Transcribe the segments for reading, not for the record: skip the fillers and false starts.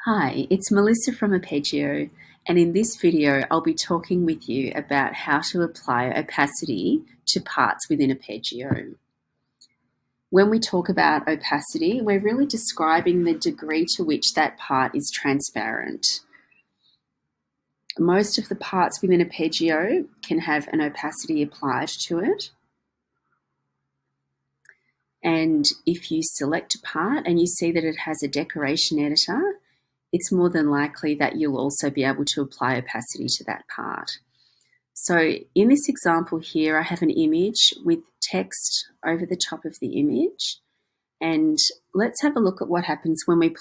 Hi, it's Melissa from Appeggio, and in this video I'll be talking with you about how to apply opacity to parts within Appeggio. When we talk about opacity, we're really describing the degree to which that part is transparent. Most of the parts within Appeggio can have an opacity applied to it. And if you select a part and you see that it has a decoration editor, it's more than likely that you'll also be able to apply opacity to that part. So in this example here, I have an image with text over the top of the image. And let's have a look at what happens when we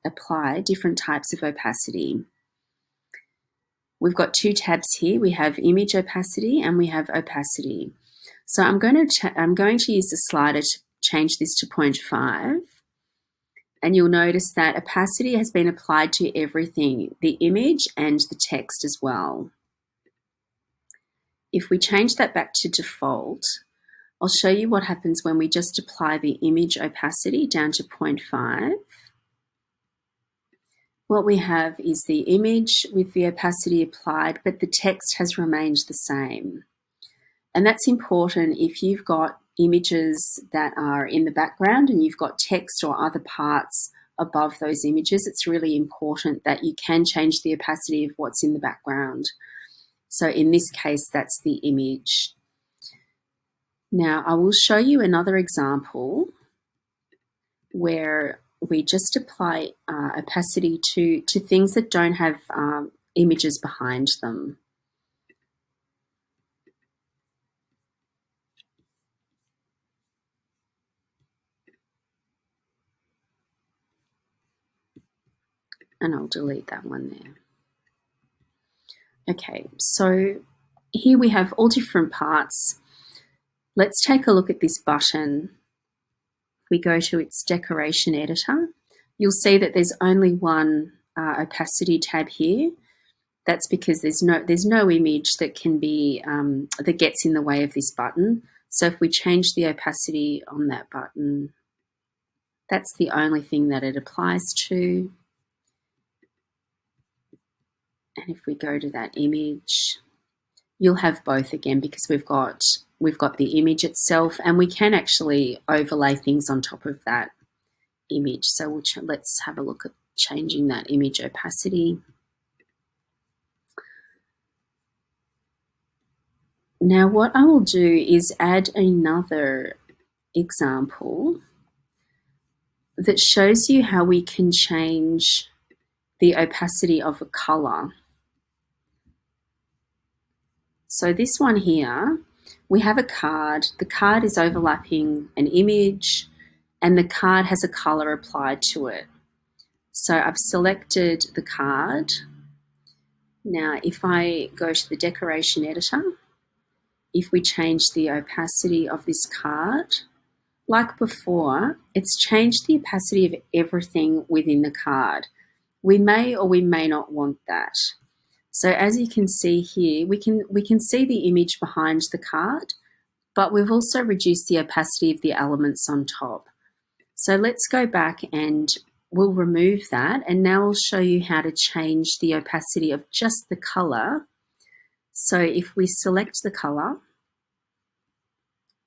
apply different types of opacity. We've got two tabs here. We have image opacity and we have opacity. So I'm going to use the slider to change this to 0.5. And you'll notice that opacity has been applied to everything, the image and the text as well. If we change that back to default, I'll show you what happens when we just apply the image opacity down to 0.5. What we have is the image with the opacity applied, but the text has remained the same. And that's important if you've got images that are in the background and you've got text or other parts above those images. It's really important that you can change the opacity of what's in the background. So in this case, that's the image. Now I will show you another example where we just apply opacity to things that don't have images behind them. And I'll delete that one there. Okay, so here we have all different parts. Let's take a look at this button. We go to its decoration editor. You'll see that there's only one opacity tab here. That's because there's no image that can be that gets in the way of this button. So if we change the opacity on that button, that's the only thing that it applies to. And if we go to that image, you'll have both again because we've got the image itself, and we can actually overlay things on top of that image. So let's have a look at changing that image opacity. Now what I will do is add another example that shows you how we can change the opacity of a color. So this one here, we have a card. The card is overlapping an image and the card has a color applied to it. So I've selected the card. Now if I go to the decoration editor, if we change the opacity of this card, like before, it's changed the opacity of everything within the card. We may or we may not want that. So as you can see here, we can see the image behind the card, but we've also reduced the opacity of the elements on top. So let's go back and we'll remove that, and now I'll show you how to change the opacity of just the color. So if we select the color,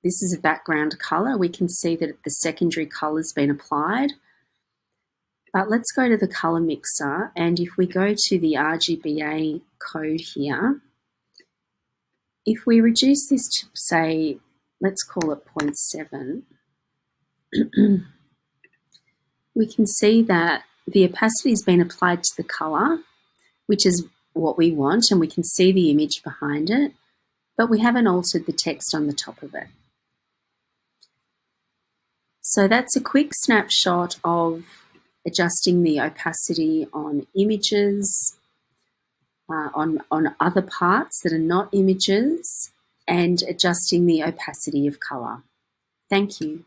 this is a background color. We can see that the secondary color has been applied. But let's go to the color mixer, and if we go to the RGBA code here, if we reduce this to, say, let's call it 0.7, we can see that the opacity has been applied to the color, which is what we want, and we can see the image behind it, but we haven't altered the text on the top of it. So that's a quick snapshot of adjusting the opacity on images, on other parts that are not images, and adjusting the opacity of color. Thank you.